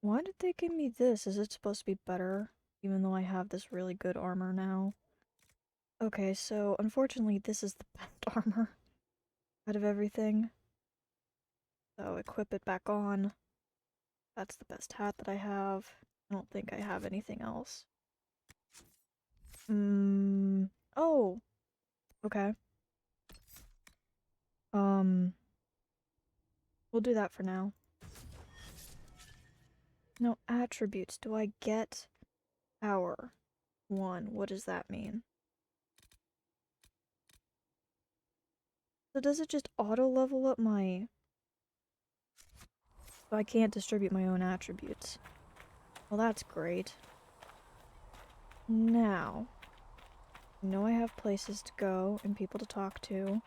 Why did they give me this? Is it supposed to be better? Even though I have this really good armor now. Okay, so unfortunately this is the best armor out of everything. So equip it back on. That's the best hat that I have. I don't think I have anything else. Oh! Okay. We'll do that for now. No attributes. Do I get power? 1. What does that mean? So does it just auto level up my... So I can't distribute my own attributes. Well, that's great. Now, I know I have places to go and people to talk to,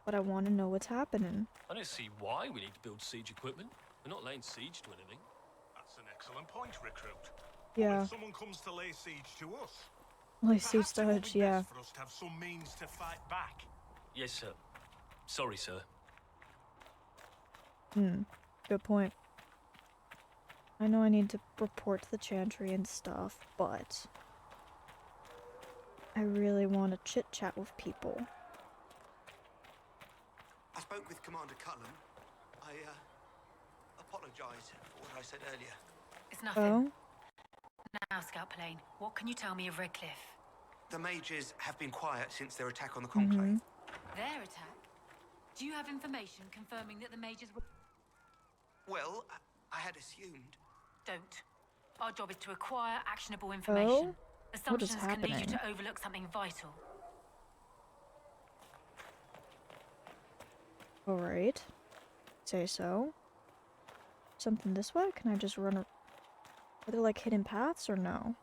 but I want to know what's happening. I don't see why we need to build siege equipment. We're not laying siege to anything. That's an excellent point, recruit. Yeah. If someone comes to lay siege to us, Lay siege to perhaps Hutch, it would be yeah. best for us to have some means to fight back. Yes, sir. Sorry, sir. Good point. I know I need to report to the chantry and stuff, but I really want to chit-chat with people. I spoke with Commander Cullen. I apologize for what I said earlier. It's nothing. Now, Scout Plane, what can you tell me of Redcliffe? The mages have been quiet since their attack on the Conclave. Their attack? Do you have information confirming that the mages were... Well, I had assumed. Don't. Our job is to acquire actionable information. What is Assumptions can lead you happening? to overlook something vital. Alright. Say so. Something this way? Can I just run Are there like hidden paths or no?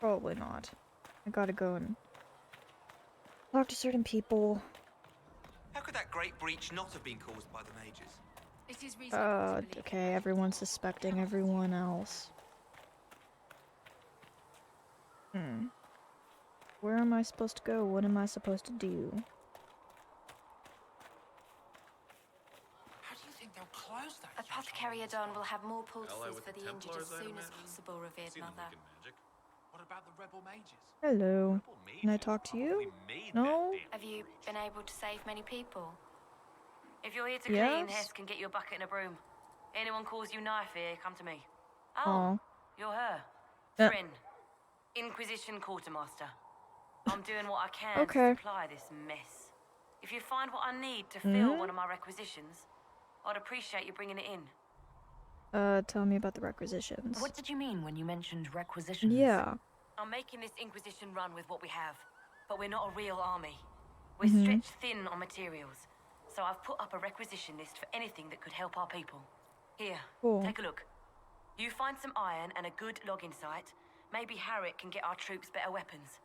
Probably not. I gotta go and talk to certain people. How could that great breach not have been caused by the mages? It is reasonable to believe Okay, everyone's suspecting everyone else. Where am I supposed to go? What am I supposed to do? How do you think they'll close that? Apothecary Adon will have more poultices Hello with for the the injured Templars, as I soon as imagine? possible, revered Seen them mother. looking magic. What about the rebel mages? Hello. Rebel Can I mages talk to you? probably made No? that damn Have you breach. been able to save many people? if you're here to clean, Yes? Hess can get you a bucket and a broom. Anyone calls you knife here, come to me. Aw. Oh, you're her. Uh. Friend. Inquisition quartermaster. I'm doing what I can Okay. to supply this mess. If you find what I need to fill one of my requisitions, I'd appreciate you bringing it in. Tell me about the requisitions. What did you mean when you mentioned requisitions? Yeah. I'm making this Inquisition run with what we have, but we're not a real army. We're stretched thin on materials, so I've put up a requisition list for anything that could help our people. Here, Cool. take a look. You find some iron and a good logging site, maybe Harriet can get our troops better weapons.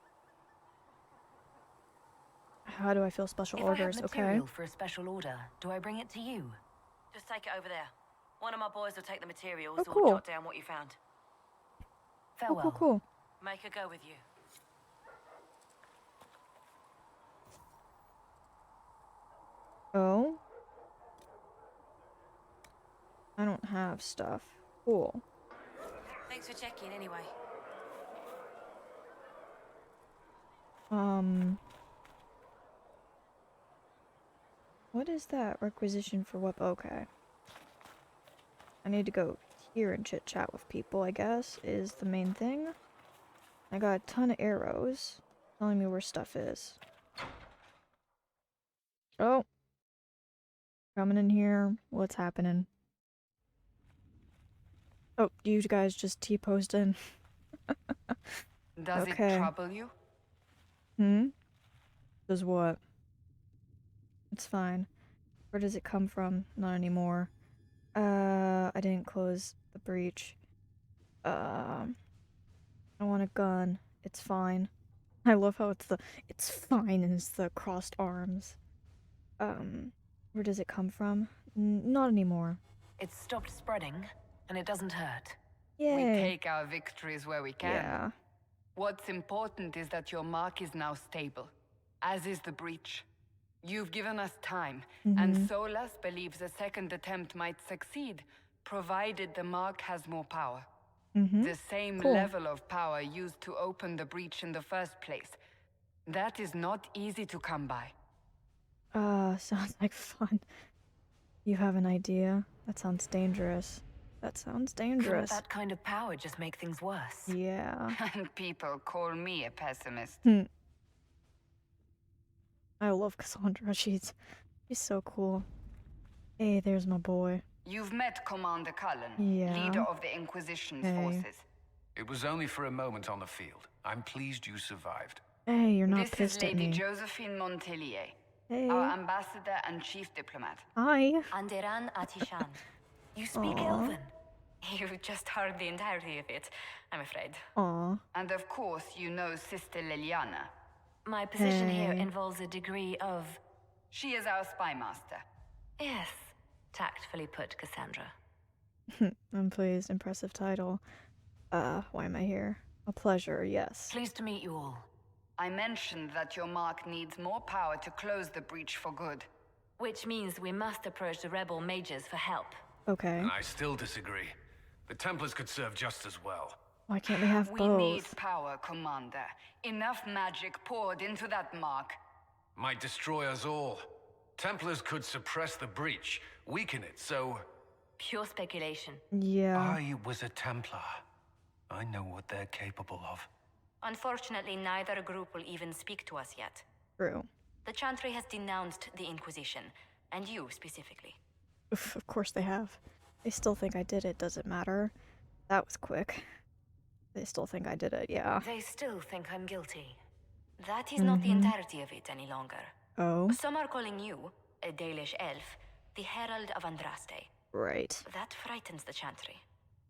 How do I feel special If orders? I have Okay. material for a special order, do I bring it to you? Just take it over there. One of my boys will take the materials Oh, cool. or jot down what you found. Cool, Farewell. cool, cool. Make her go with you. Oh? I don't have stuff. Cool. Thanks for checking anyway. What is that? Requisition for what? Okay. I need to go here and chit chat with people, I guess, is the main thing. I got a ton of arrows telling me where stuff is. Oh. Coming in here. What's happening? Oh, you guys just T-posted. Does Okay. it trouble you? Does what? It's fine. Where does it come from? Not anymore. I didn't close the breach. I want a gun. It's fine. I love how it's fine and it's the crossed arms. Where does it come from? Not anymore. It's stopped spreading, and it doesn't hurt. Yay. We take our victories where we can. Yeah. What's important is that your mark is now stable, as is the breach. You've given us time, and Solas believes a second attempt might succeed, provided the mark has more power. Mm-hmm. The same Cool. level of power used to open the breach in the first place. That is not easy to come by. Sounds like fun. You have an idea? That sounds dangerous. That sounds Couldn't dangerous. that kind of power just make things worse? Yeah. And people call me a pessimist. I love Cassandra. She's so cool. Hey, there's my boy. You've met Commander Cullen, Yeah. leader of the Inquisition's Hey. forces. It was only for a moment on the field. I'm pleased you survived. Hey, you're not This is pissed at Lady me. Josephine Montelier, Hey. our ambassador and chief diplomat. Hi. Anderan Atishan. You speak Aw. Elven? You just heard the entirety of it, I'm afraid. Aw. And of course, you know Sister Liliana. My position here Hey. involves a degree of... She is our spy master. Yes, tactfully put, Cassandra. I'm pleased. Impressive title. Why am I here? A pleasure, yes. Pleased to meet you all. I mentioned that your mark needs more power to close the breach for good. Which means we must approach the rebel mages for help. Okay. And I still disagree. The Templars could serve just as well. Why can't we have We both? need power, Commander. Enough magic poured into that mark. Might destroy us all. Templars could suppress the breach, weaken it, so... Pure speculation. Yeah. I was a Templar. I know what they're capable of. Unfortunately, neither group will even speak to us yet. True. The Chantry has denounced the Inquisition, and you specifically. Oof, of course they have. They still think I did it. Does it matter? That was quick. They still think I did it, yeah. They still think I'm guilty. That is not the entirety of it any longer. Oh, Some are calling you, a Dalish elf, the Herald of Andraste. right. That frightens the Chantry.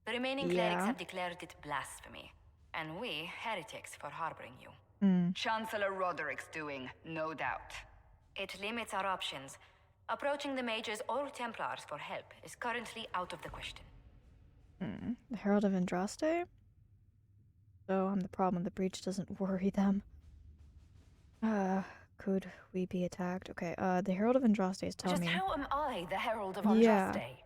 The remaining Yeah. clerics have declared it blasphemy, and we, heretics, for harboring you. Chancellor Roderick's doing, no doubt. It limits our options. Approaching the mages or Templars for help is currently out of the question. The Herald of Andraste? So I'm the problem. The breach doesn't worry them. Could we be attacked? Okay, the Herald of Andraste is telling Just me. how am I the Herald of Yeah. Andraste?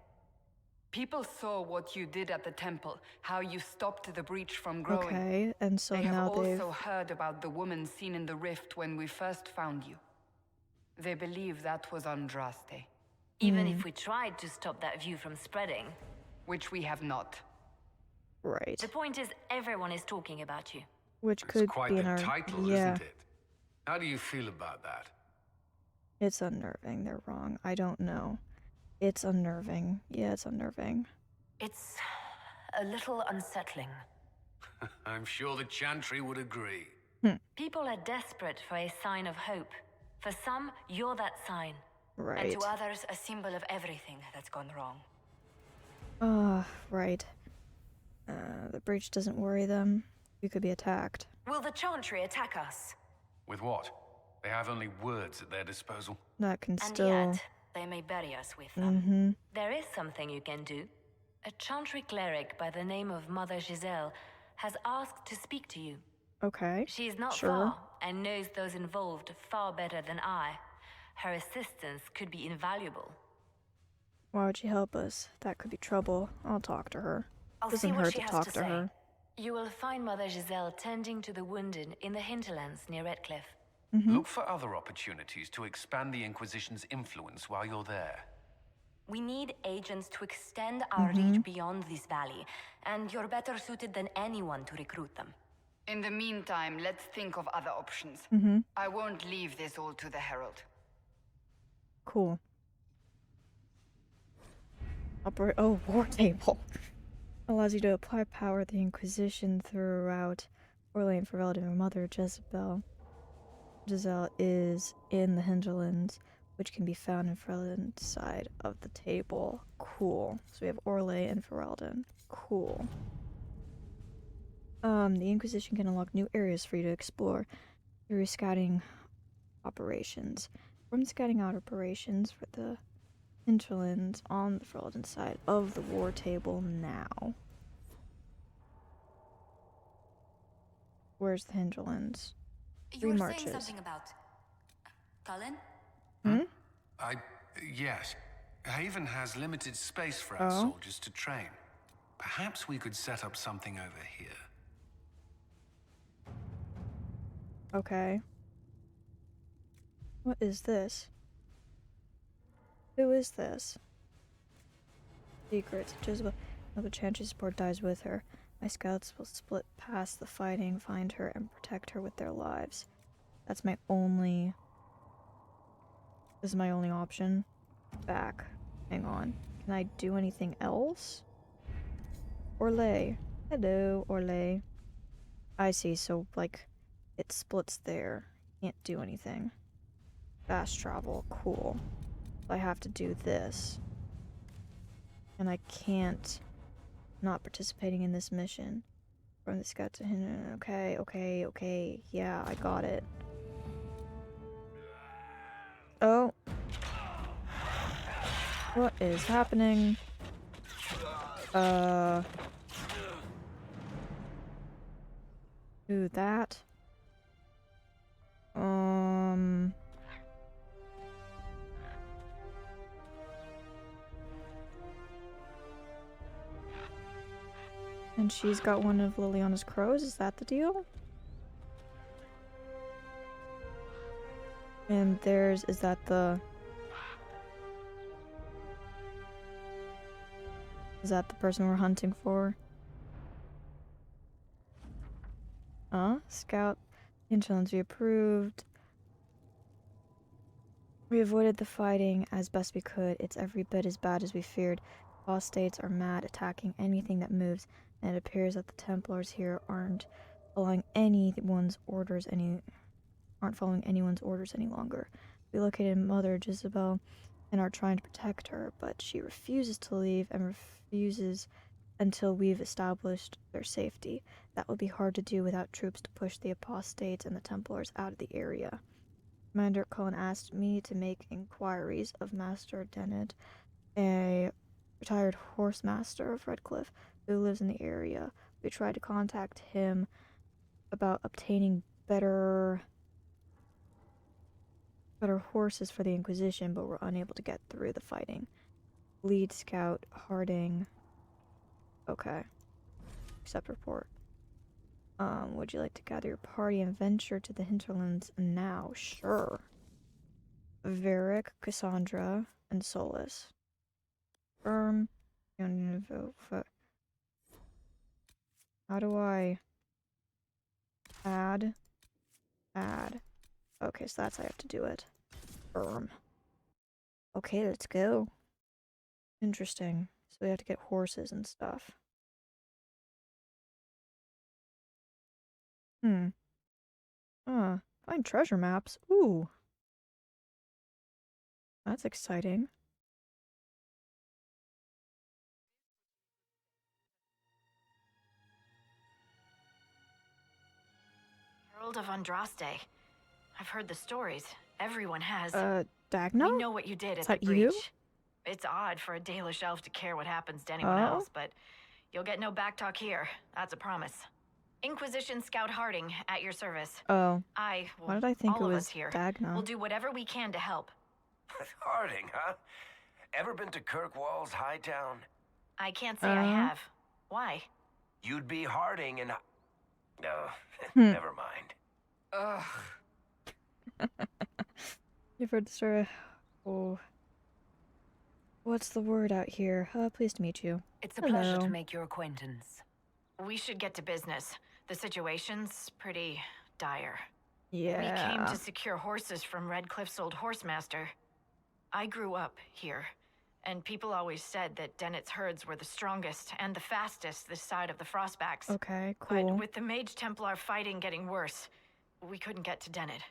People saw what you did at the temple, how you stopped the breach from growing. Okay, and so They now have they've. also heard about the woman seen in the rift when we first found you. They believe that was Andraste, Even if we tried to stop that view from spreading. which we have not. Right. The point is, everyone is talking about you. Which It's could quite be in the our. title, Yeah. isn't it? How do you feel about that? It's unnerving. They're wrong. I don't know. It's unnerving. Yeah, it's unnerving. It's a little unsettling. I'm sure the Chantry would agree. People are desperate for a sign of hope. For some, you're that sign. Right. And to others, a symbol of everything that's gone wrong. Right. The breach doesn't worry them. We could be attacked. Will the Chantry attack us? With what? They have only words at their disposal. That can And still. yet, they may bury us with them. Mm-hmm. There is something you can do. A Chantry cleric by the name of Mother Giselle has asked to speak to you. Okay. She is not Sure. far and knows those involved far better than I. Her assistance could be invaluable. Why would she help us? That could be trouble. I'll talk to her. I'll Doesn't see what hurt she to has talk to to say. her. You will find Mother Giselle tending to the wounded in the Hinterlands near Redcliffe. Look for other opportunities to expand the Inquisition's influence while you're there. We need agents to extend our reach beyond this valley, and you're better suited than anyone to recruit them. In the meantime, let's think of other options. I won't leave this all to the Herald. Cool. War table. Allows you to apply power of the Inquisition throughout Orlais and Ferelden. Her mother, Giselle is in the Hinterlands, which can be found in Ferelden's side of the table. Cool. So we have Orlais and Ferelden. Cool. The Inquisition can unlock new areas for you to explore through scouting operations. From scouting out operations for the Hinterlands on the Ferelden side of the war table now. Where's the Hinterlands? You were marches. saying something about Cullen? Yes. Haven has limited space for Oh. our soldiers to train. Perhaps we could set up something over here. Okay. What is this? Who is this? Secrets. Jezebel. Another chance support dies with her. My scouts will split past the fighting, find her, and protect her with their lives. That's my only... This is my only option. Back. Hang on. Can I do anything else? Orlais. Hello, Orlais. I see, so, like, it splits there. Can't do anything. Fast travel. Cool. I have to do this. And I can't... Not participating in this mission. From the scout to Hinterlands. Okay. Yeah, I got it. Oh. What is happening? Do that. And she's got one of Liliana's crows, is that the deal? And theirs, is that the... Is that the person we're hunting for? Scout. Hinterlands we approved. We avoided the fighting as best we could. It's every bit as bad as we feared. Apostates are mad, attacking anything that moves, and it appears that the Templars here aren't following anyone's orders any longer. We located Mother Jezebel and are trying to protect her, but she refuses to leave and refuses until we've established their safety. That would be hard to do without troops to push the apostates and the Templars out of the area. Commander Cullen asked me to make inquiries of Master Denid, a retired horse master of Redcliffe who lives in the area. We tried to contact him about obtaining better horses for the Inquisition, but were unable to get through the fighting. Lead Scout Harding. Okay. Accept report. Would you like to gather your party and venture to the Hinterlands now? Sure. Varric, Cassandra, and Solus. How do I add? Okay, so that's how I have to do it. Okay, let's go. Interesting. So we have to get horses and stuff. Find treasure maps. Ooh. That's exciting. Herald of Andraste. I've heard the stories. Everyone has. Dagna? We know what you did at Is the that breach. you? It's odd for a Dalish elf to care what happens to anyone else, but you'll get no backtalk here. That's a promise. Inquisition Scout Harding, at your service. Why did I think all it of was us here. Dagna? We'll do whatever we can to help. Harding, huh? Ever been to Kirkwall's Hightown? I can't say I have. Why? You'd be Harding and... No, never mind. Ugh. You've heard the story. Oh. What's the word out here? Pleased to meet you. It's a Hello. pleasure to make your acquaintance. We should get to business. The situation's pretty dire. Yeah. We came to secure horses from Redcliffe's old horsemaster. I grew up here, and people always said that Dennett's herds were the strongest and the fastest this side of the Frostbacks. Okay, cool. But with the Mage Templar fighting getting worse, we couldn't get to Dennett.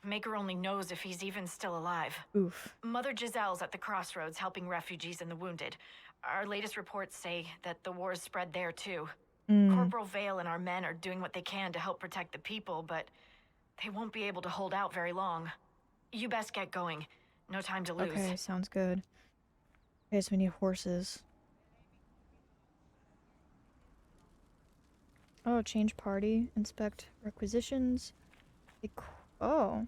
Maker only knows if he's even still alive. Oof. Mother Giselle's at the crossroads helping refugees and the wounded. Our latest reports say that the war's spread there too. Corporal Vale and our men are doing what they can to help protect the people, but they won't be able to hold out very long. You best get going. No time to lose. Okay, sounds good. Okay, so we need horses. Oh, change party, inspect requisitions. Oh.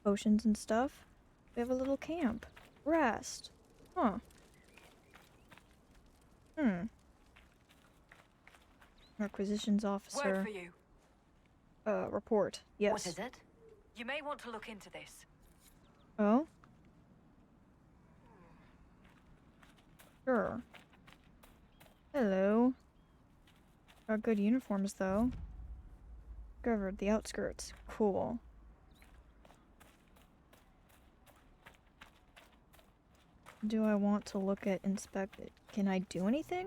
Potions and stuff. We have a little camp. Rest. Huh. Requisitions officer. Word for you. Report. Yes. What is it? You may want to look into this. Oh? Sure. Hello. Got good uniforms, though. Discovered the outskirts. Cool. Do I want to look at inspect it? Can I do anything?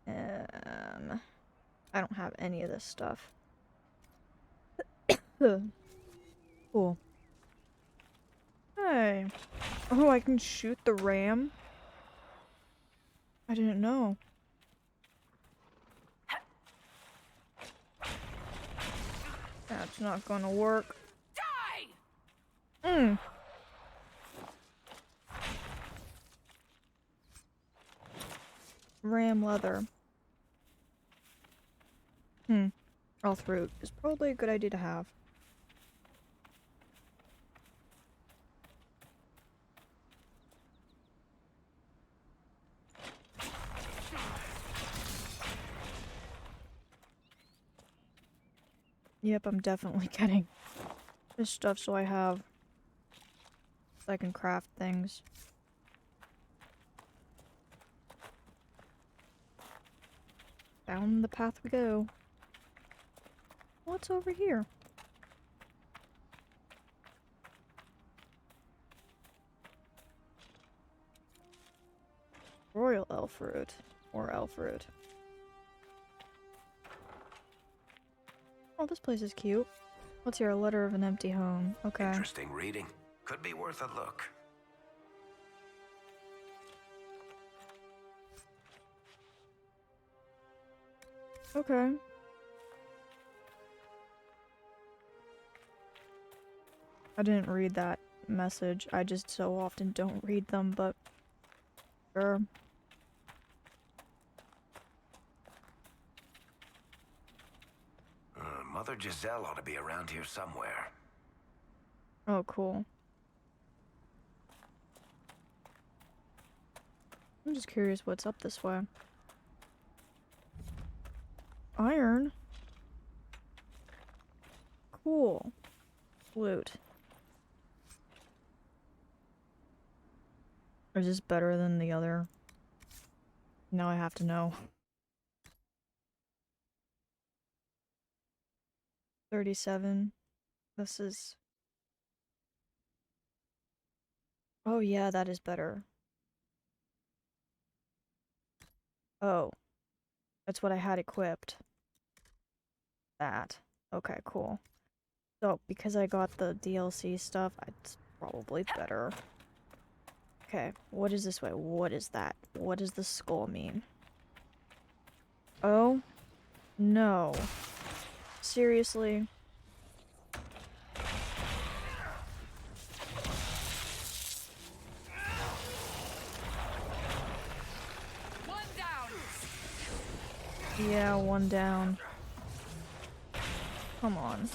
I don't have any of this stuff. Cool. Hey. Oh, I can shoot the ram? I didn't know. That's not gonna work. Die! Ram leather. Elf root is probably a good idea to have. Yep, I'm definitely getting this stuff so I have... so I can craft things. Down the path we go. What's over here? Royal elf root. Or elf root. Oh, this place is cute. What's here? A letter of an empty home. Okay. Interesting reading. Could be worth a look. Okay. I didn't read that message. I just so often don't read them, but sure. Mother Giselle ought to be around here somewhere. Oh, cool. I'm just curious what's up this way. Iron? Cool. Loot. Is this better than the other? Now I have to know. 37. This is... oh yeah, that is better. Oh. That's what I had equipped. That. Okay, cool. So, because I got the DLC stuff, it's probably better. Okay, what is this way? What is that? What does the skull mean? Oh? No. Seriously? One down. Yeah, one down. Come on.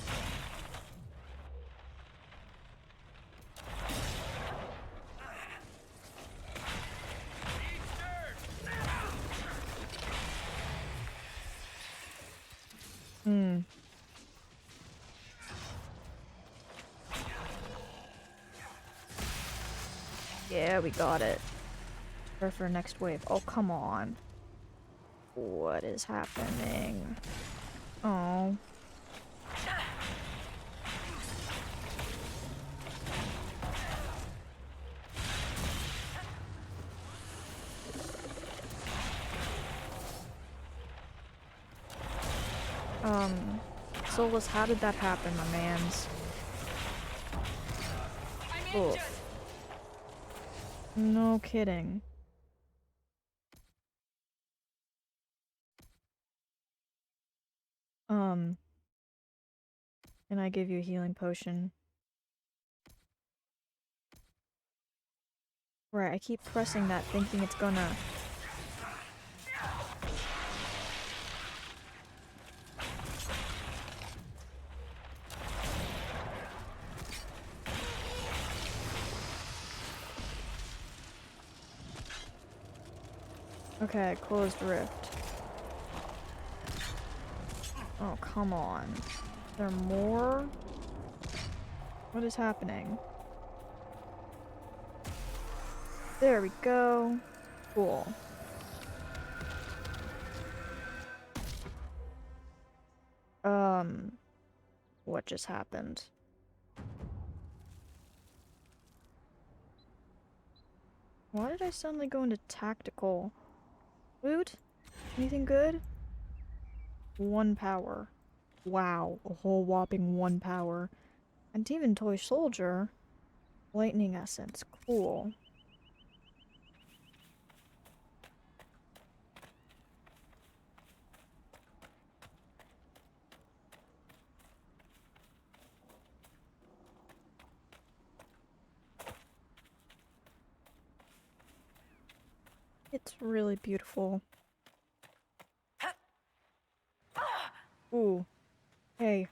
Yeah, we got it. Prepare for next wave. Oh, come on. What is happening? Oh. Solus, how did that happen, my mans? Oof. No kidding. Can I give you a healing potion? Right, I keep pressing that thinking it's gonna... Okay, closed rift. Oh, come on. Is there more? What is happening? There we go. Cool. What just happened? Why did I suddenly go into tactical? Loot? Anything good? 1 power. Wow, a whole whopping 1 power. And even toy soldier. Lightning essence. Cool. It's really beautiful. Ooh. Hey.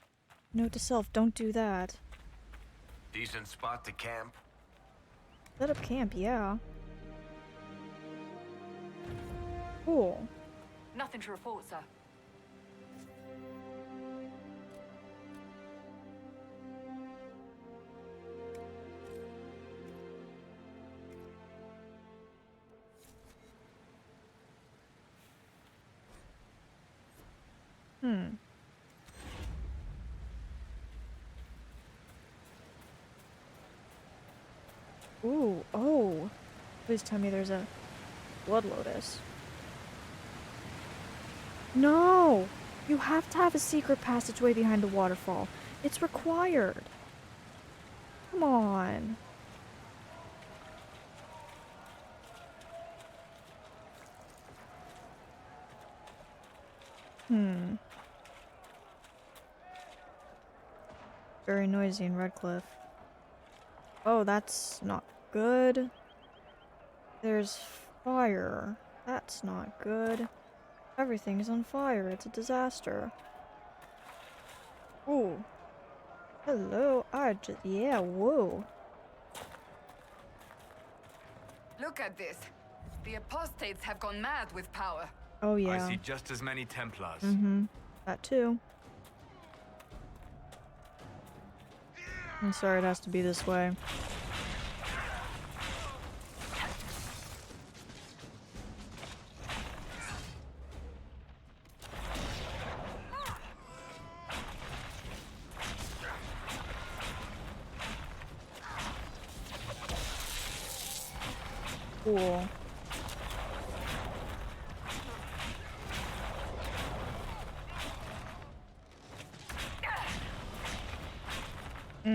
Note to self, don't do that. Decent spot to camp. Set up camp, yeah. Cool. Nothing to report, sir. Ooh, oh. Please tell me there's a blood lotus. No! You have to have a secret passageway behind the waterfall. It's required. Come on. Very noisy in Redcliffe. Oh, that's not good. There's fire. That's not good. Everything is on fire. It's a disaster. Ooh. Hello. Yeah, whoa. Look at this. The apostates have gone mad with power. Oh, yeah. I see just as many templars. That too. I'm sorry it has to be this way. Cool. We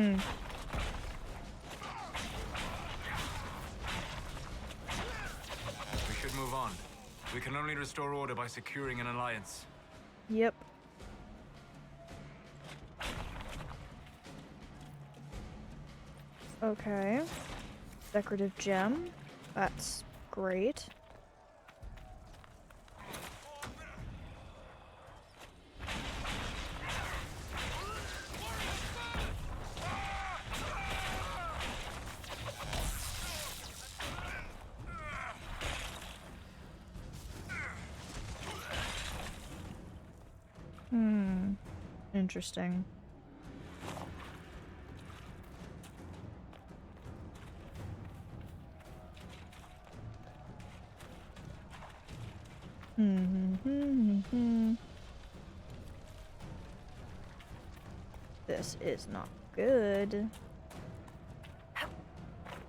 should move on. We can only restore order by securing an alliance. Yep. Okay. Decorative gem. That's great. Interesting. This is not good.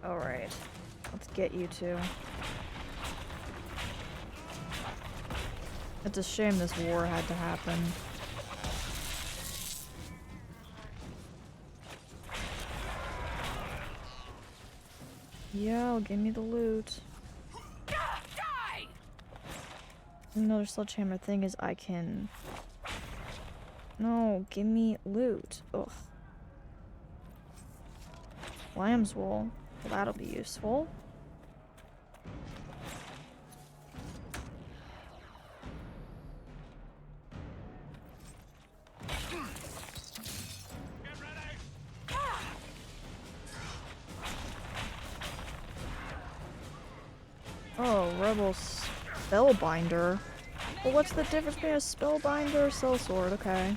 Alright. Let's get you two. It's a shame this war had to happen. Yo, give me the loot. Another sledgehammer thing is I can... No, give me loot. Ugh. Lamb's wool. Well, that'll be useful. Oh, rebels Spellbinder? Well, what's the difference between a spellbinder or sellsword? Okay.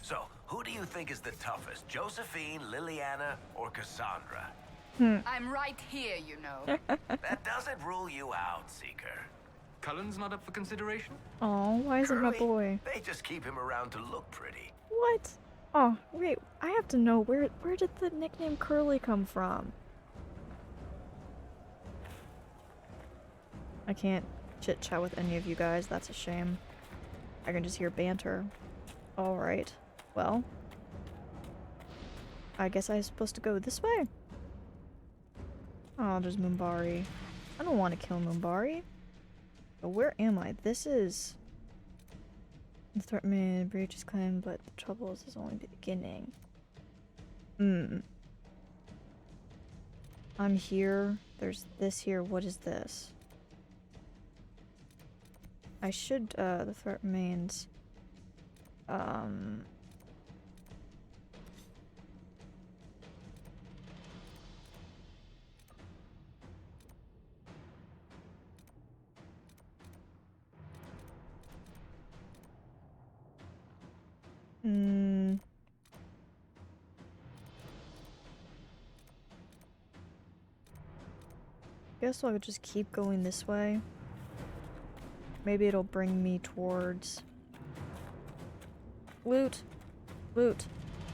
So, who do you think is the toughest? Josephine, Liliana, or Cassandra? I'm right here, you know. That doesn't rule you out, Seeker. Cullen's not up for consideration? Oh, why isn't my Curly, boy? They just keep him around to look pretty. What? Oh, wait, I have to know, where did the nickname Curly come from? I can't chit-chat with any of you guys, that's a shame. I can just hear banter. Alright, well. I guess I'm supposed to go this way? Oh, there's Mumbari. I don't want to kill Mumbari. But where am I? This is... The threat may breach is claimed, but the troubles is only the beginning. I'm here. There's this here. What is this? I should, the threat remains. Guess I'll just keep going this way. Maybe it'll bring me towards... Loot! Loot!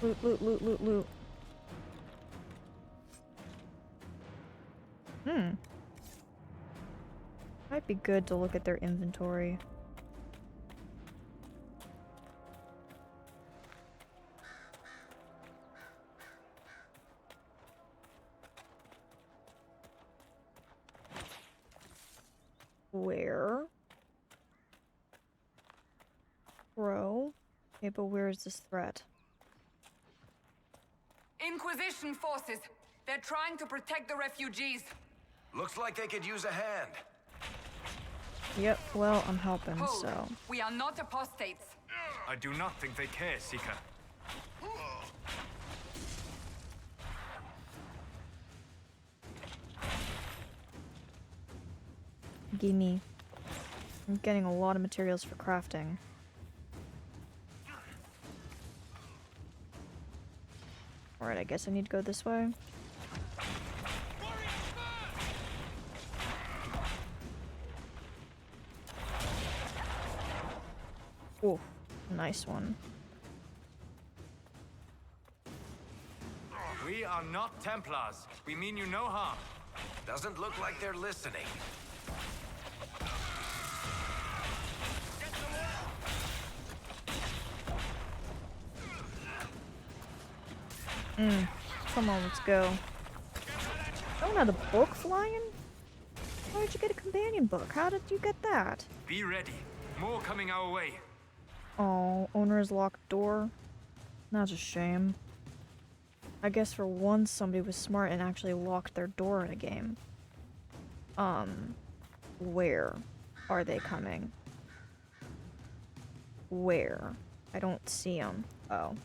Loot, loot, loot, loot, loot. Might be good to look at their inventory. Where? Bro? Okay, but where is this threat? Inquisition forces. They're trying to protect the refugees. Looks like they could use a hand. Yep, well, I'm helping, Hold. so... We are not apostates. I do not think they care, Seeker. Gimme. I'm getting a lot of materials for crafting. Alright, I guess I need to go this way. Ooh, nice one. We are not Templars. We mean you no harm. Doesn't look like they're listening. Come on, let's go. Oh, now the book flying? How did you get a companion book? How did you get that? Be ready. More coming our way. Oh, owner's locked door. That's a shame. I guess for once somebody was smart and actually locked their door in a game. Where are they coming? Where? I don't see them. Oh.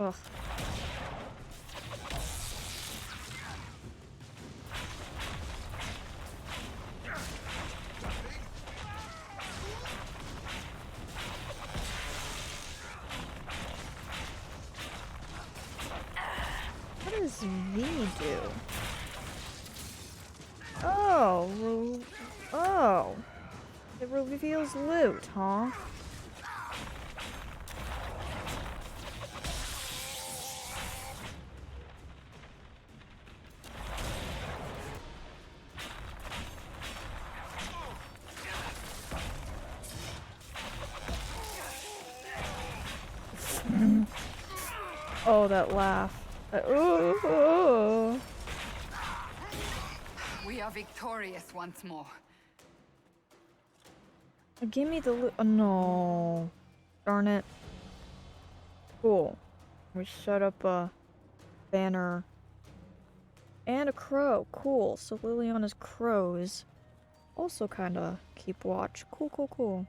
Ugh. What does V do? Oh. It reveals loot, huh? Oh, that laugh. Ooh. We are victorious once more. Give me the loot. Oh, no. Darn it. Cool. We set up a banner. And a crow. Cool. So Liliana's crows also kind of keep watch. Cool, cool, cool.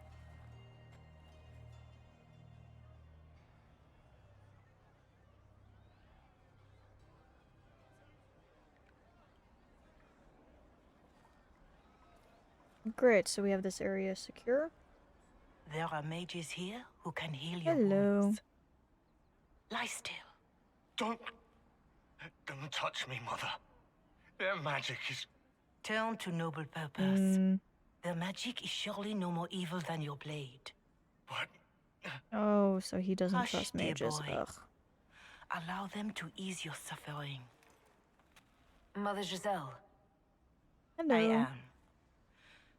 Great, so we have this area secure. There are mages here who can heal your Hello. wounds. Lie still. Don't touch me, Mother. Their magic is... Turn to noble purpose. Their magic is surely no more evil than your blade. But... Oh, so he doesn't Hush, trust dear mages. boy. Ugh. Allow them to ease your suffering. Mother Giselle. Hello. I am.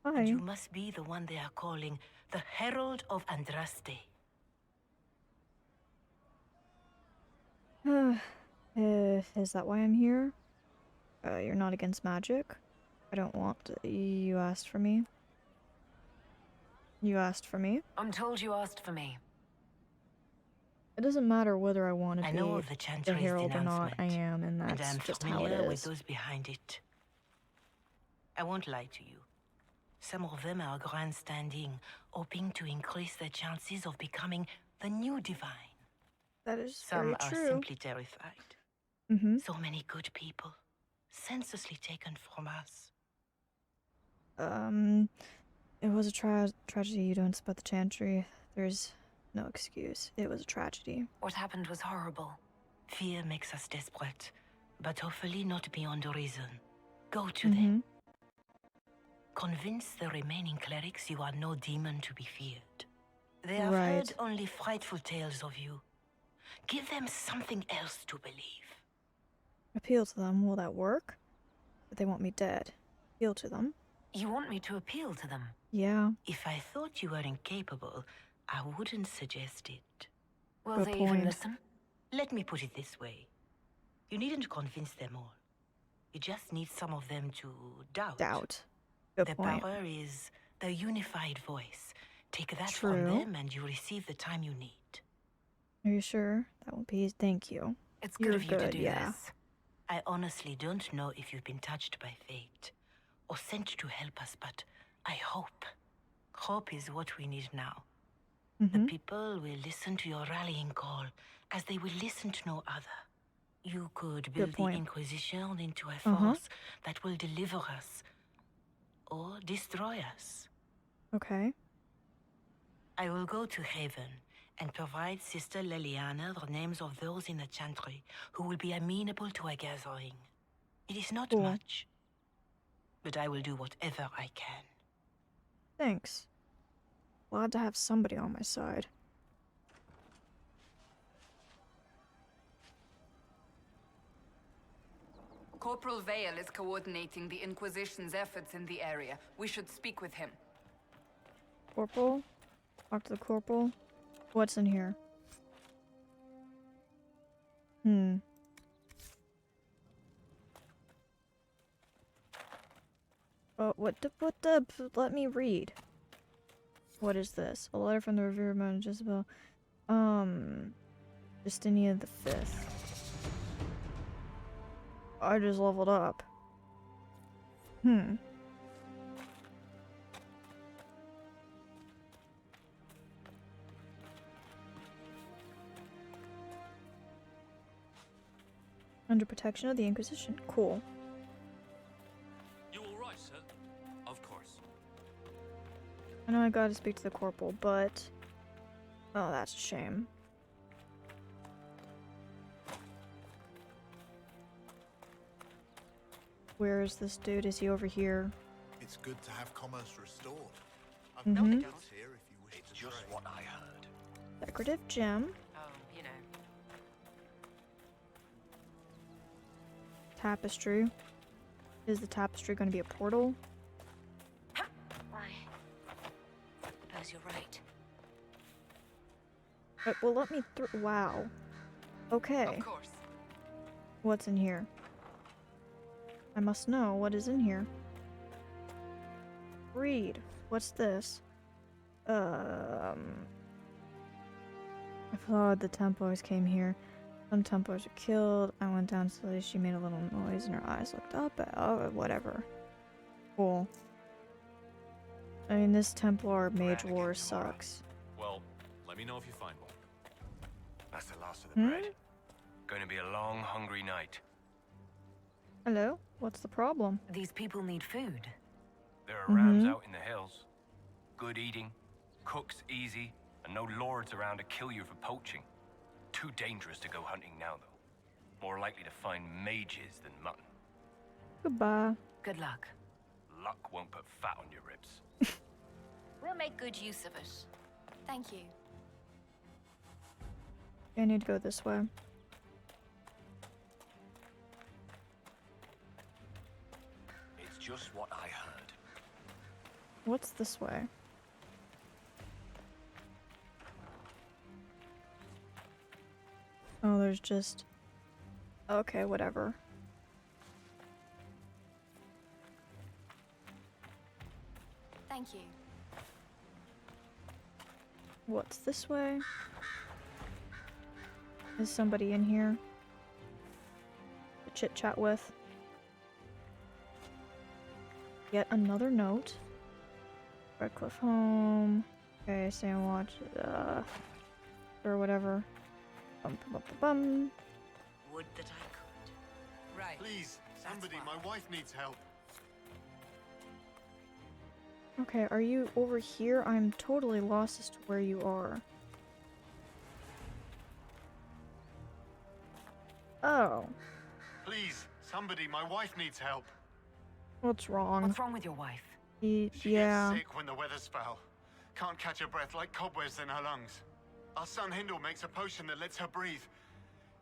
Hi. And you must be the one they are calling the Herald of Andraste. Is that why I'm here? You're not against magic? I don't want to. You asked for me. You asked for me? I'm told you asked for me. It doesn't matter whether I want to I be know of the the Chantry's Herald or not. I denouncement, am, and and that's I'm just how it familiar with is. those behind it. I won't lie to you. Some of them are grandstanding, hoping to increase their chances of becoming the new divine. That is Some very are true. simply terrified. Mm-hmm. So many good people, senselessly taken from us. It was a tragedy. You don't spot the chantry. There's no excuse. It was a tragedy. What happened was horrible. Fear makes us desperate, but hopefully not beyond reason. Go to them. Convince the remaining clerics you are no demon to be feared. They have heard only frightful tales of you. Give them something else to believe. Appeal to them. Will that work? But they want me dead. Appeal to them. You want me to appeal to them? Yeah. If I thought you were incapable, I wouldn't suggest it. Will Good they point. even listen? Let me put it this way. You needn't convince them all. You just need some of them to doubt. Doubt. Good The point. power is the unified voice. Take that True. from them and you receive the time you need. Are you sure? That won't be. Thank you. It's good You're of you to good, do yeah. this. I honestly don't know if you've been touched by fate or sent to help us, but I hope. Hope is what we need now. The people will listen to your rallying call as they will listen to no other. You could build the point. Inquisition into a force that will deliver us or destroy us. Okay. I will go to Haven and provide Sister Liliana the names of those in the Chantry who will be amenable to a gathering. It is not much, but I will do whatever I can. Thanks. Glad to have somebody on my side. Corporal Vale is coordinating the Inquisition's efforts in the area. We should speak with him. Corporal? Talk to the corporal? What's in here? Oh, let me read. What is this? A letter from the Revere Mount Jezebel. Justinian the Fifth. I just leveled up. Under protection of the Inquisition. Cool. You all right, sir? Of course. I know I gotta speak to the corporal, but... Oh, that's a shame. Where is this dude? Is he over here? It's good to have commerce restored. I've Mhm. nothing else here if you wish It's to just trade. what I heard. Decorative gem. Oh, you know. Tapestry. Is the tapestry going to be a portal? I suppose you're right. Well, let me through. Wow. Okay. Of course. What's in here? I must know what is in here. Read. What's this? I thought the Templars came here. Some Templars were killed. I went down slowly. She made a little noise and her eyes looked up. Oh, whatever. Cool. I mean, this Templar Mage War sucks. Well, let me know if you find one. That's the last of the bread. Going to be a long, hungry night. Hello? What's the problem? These people need food. There are rams out in the hills. Good eating, cooks easy, and no lords around to kill you for poaching. Too dangerous to go hunting now, though. More likely to find mages than mutton. Goodbye. Good luck. Luck won't put fat on your ribs. We'll make good use of it. Thank you. I need to go this way. It's just what I heard. What's this way? Oh, there's just... Okay, whatever. Thank you. What's this way? Is somebody in here to chit chat with? Yet another note. Redcliffe home. Okay, Sandwatch. Or whatever. Bum, bum, bum, bum. Would that I could. Right. Please, somebody, my wife needs help. Okay, are you over here? I'm totally lost as to where you are. Oh. Please, somebody, my wife needs help. What's wrong? What's wrong with your wife? She Yeah. gets sick when the weather's foul. Can't catch her breath like cobwebs in her lungs. Our son Hindle makes a potion that lets her breathe.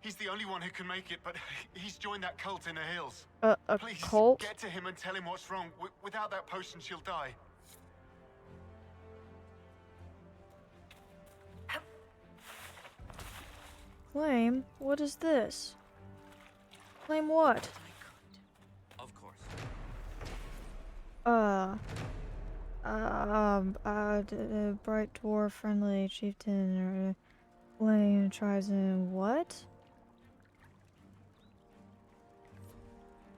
He's the only one who can make it, but he's joined that cult in the hills. A Please, cult? get to him and tell him what's wrong. Without that potion, she'll die. Flame? What is this? Flame what? Of course. Bright dwarf, friendly chieftain, flame, tribesman, what?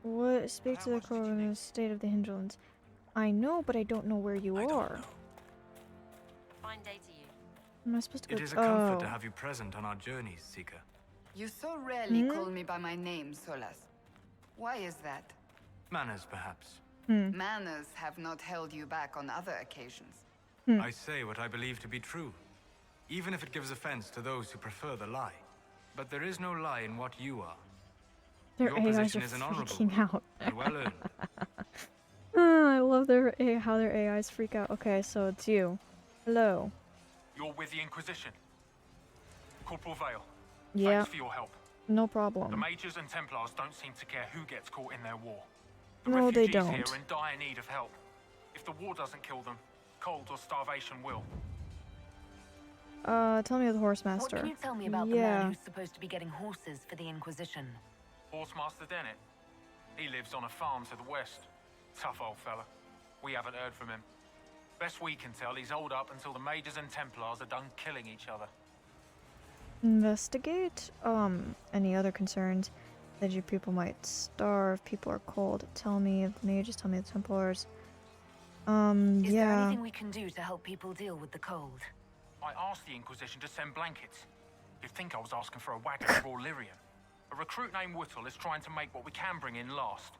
What? Speak to the crow in the state of the Hinterlands. I know, but I don't know where you are. Fine day to you. Am I supposed to go? It is a comfort to have you present on our journeys, Seeker. You so rarely call me by my name, Solas. Why is that? Manners, perhaps. Manners have not held you back on other occasions. I say what I believe to be true, even if it gives offense to those who prefer the lie. But there is no lie in what you are. Their Your AIs position are is an honorable freaking out. and well earned. I love how their AIs freak out. Okay, so it's you. Hello. You're with the Inquisition. Corporal Vale. Yeah. Thanks for your help. No The problem. Mages and Templars don't seem to care who gets caught in their war. The No, they refugees don't. here are in dire need of help. If the war doesn't kill them, cold or starvation will. Tell me of the horse What master. can you tell me about the man who's supposed to be getting horses for the Inquisition? Horsemaster Dennett. He lives on a farm to the west. Tough old fella. We haven't heard from him. Best we can tell, he's holed up until the Mages and Templars are done killing each other. Investigate. Any other concerns? That your people might starve. People are cold. Tell me of the mages. Tell me of the Templars. Is there Yeah. anything we can do to help people deal with the cold? I asked the Inquisition to send blankets. You'd think I was asking for a wagon of raw lyrium. A recruit named Whittle is trying to make what we can bring in last.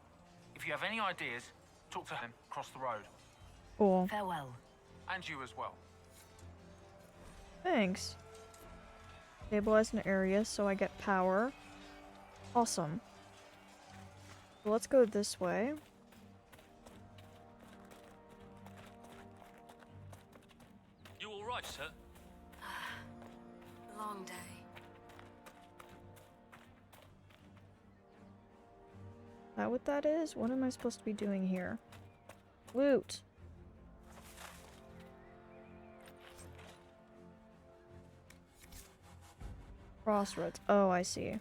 If you have any ideas, talk to him across the road. Cool. Farewell. And you as well. Thanks. Stabilize an area so I get power. Awesome. So let's go this way. You all right, sir? Long day. Is that what that is? What am I supposed to be doing here? Loot. Crossroads. Oh, I see.